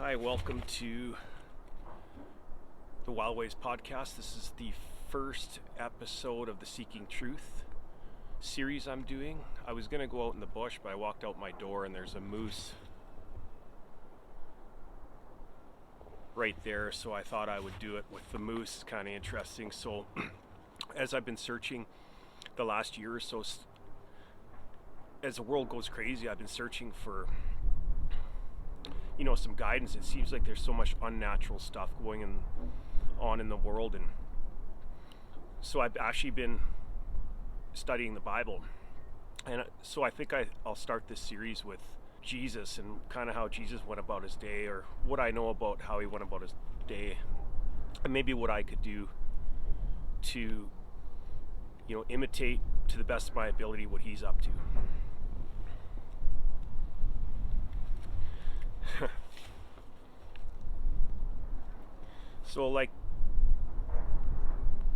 Hi, welcome to the Wild Ways podcast. This is the first episode of the Seeking Truth series I'm doing. I was going to go out in the bush, but I walked out my door and there's a moose right there, so I thought I would do it with the moose. It's kind of interesting. So as I've been searching the last year or so, as the world goes crazy, I've been searching for some guidance. It seems like there's so much unnatural stuff going on in the world, and so I've actually been studying the Bible, and so I think I'll start this series with Jesus and kind of how Jesus went about his day, or what I know about how he went about his day, and maybe what I could do to imitate to the best of my ability what he's up to. So, like,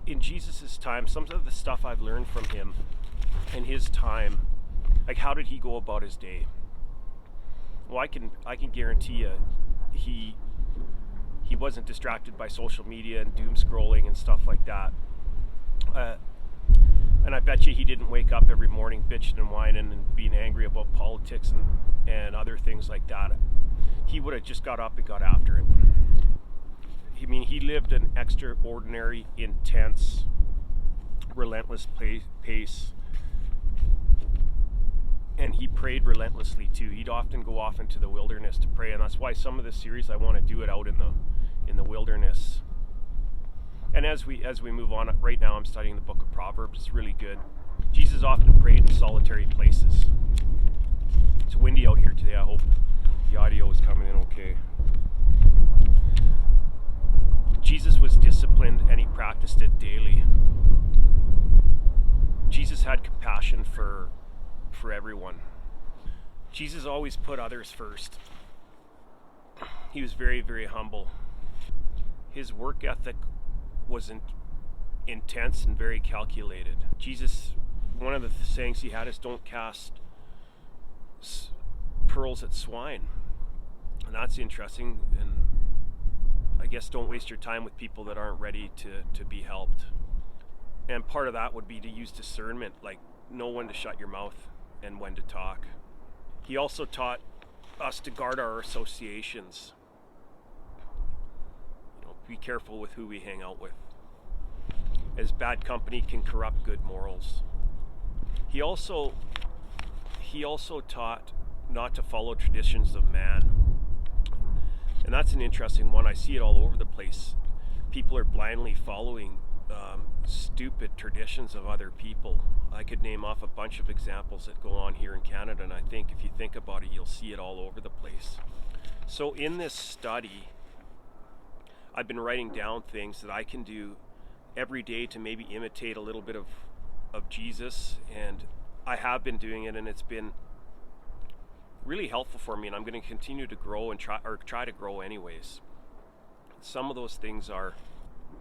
in Jesus' time, some of the stuff I've learned from him in his time, like, how did he go about his day? Well, I can guarantee you he wasn't distracted by social media and doom scrolling and stuff like that. And I bet you he didn't wake up every morning bitching and whining and being angry about politics and other things like that. He would have just got up and got after it. I mean, he lived an extraordinary, intense, relentless pace, and he prayed relentlessly too. He'd often go off into the wilderness to pray, and that's why some of this series I want to do it out in the wilderness. And as we move on, right now I'm studying the book of Proverbs. It's really good. Jesus often prayed in solitary places. It's windy out here today. I hope the audio is coming in okay. Jesus was disciplined and he practiced it daily. Jesus had compassion for everyone. Jesus always put others first. He was very, very humble. His work ethic was intense and very calculated. Jesus, one of the sayings he had is, don't cast pearls at swine. And that's interesting. And I guess don't waste your time with people that aren't ready to be helped. And part of that would be to use discernment, like know when to shut your mouth and when to talk. He also taught us to guard our associations. Be careful with who we hang out with, as bad company can corrupt good morals. He also taught not to follow traditions of man. And that's an interesting one. I see it all over the place. People are blindly following stupid traditions of other people. I could name off a bunch of examples that go on here in Canada, and I think if you think about it, you'll see it all over the place. So in this study, I've been writing down things that I can do every day to maybe imitate a little bit of Jesus, and I have been doing it, and it's been really helpful for me, and I'm going to continue to grow and try to grow anyways. Some of those things are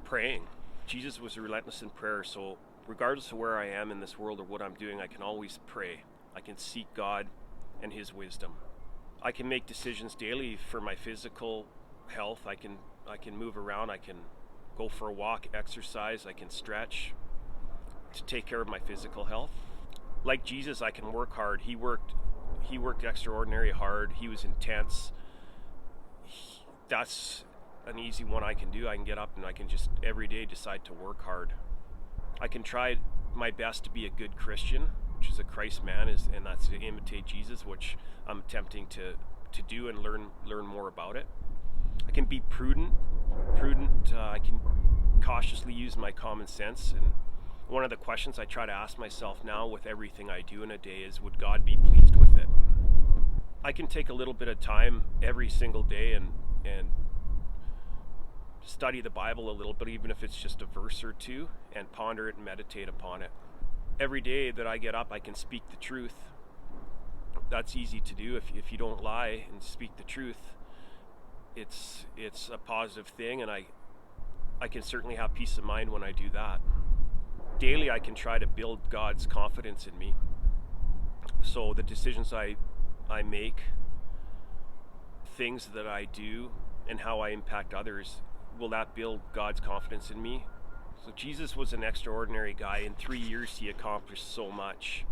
praying. Jesus was relentless in prayer, so regardless of where I am in this world or what I'm doing, I can always pray. I can seek God and his wisdom. I can make decisions daily for my physical health. I can move around. I can go for a walk, exercise. I can stretch to take care of my physical health. Like Jesus, I can work hard. He worked extraordinarily hard. He was intense. That's an easy one I can do. I can get up and I can just every day decide to work hard. I can try my best to be a good Christian, which is a Christ man, and that's to imitate Jesus, which I'm attempting to do and learn more about it. I can be prudent. I can cautiously use my common sense, and one of the questions I try to ask myself now with everything I do in a day is, would God be pleased with it? I can take a little bit of time every single day and study the Bible a little bit, even if it's just a verse or two, and ponder it and meditate upon it. Every day that I get up, I can speak the truth. That's easy to do. If you don't lie and speak the truth, it's a positive thing, and I can certainly have peace of mind when I do that. Daily, I can try to build God's confidence in me. So the decisions I make things that I do and how I impact others, will that build God's confidence in me? So Jesus was an extraordinary guy. In 3 years, he accomplished so much.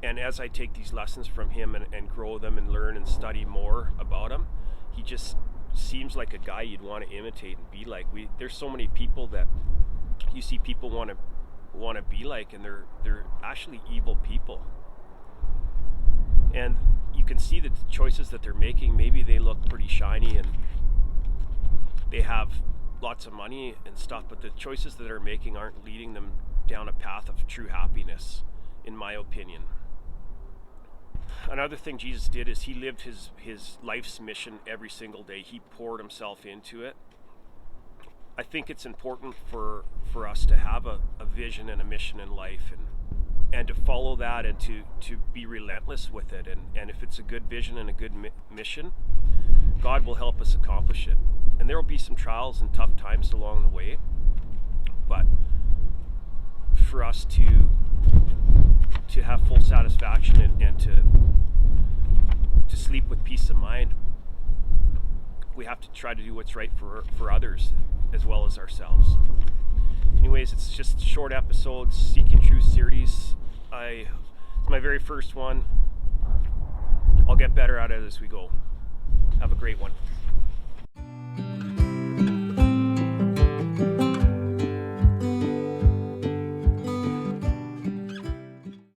And as I take these lessons from him and grow them and learn and study more about him, he just seems like a guy you'd want to imitate and be like. There's so many people that you see people want to be like, and they're actually evil people. And you can see the choices that they're making. Maybe they look pretty shiny and they have lots of money and stuff, but the choices that they're making aren't leading them down a path of true happiness, in my opinion. Another thing Jesus did is he lived his life's mission every single day. He poured himself into it. I think it's important for us to have a vision and a mission in life, and to follow that, and to be relentless with it. And if it's a good vision and a good mission, God will help us accomplish it. And there will be some trials and tough times along the way, but for us to have full satisfaction and to sleep with peace of mind, we have to try to do what's right for others as well as ourselves. Anyways, it's just short episodes, Seeking Truth series. It's my very first one. I'll get better at it as we go. Have a great one.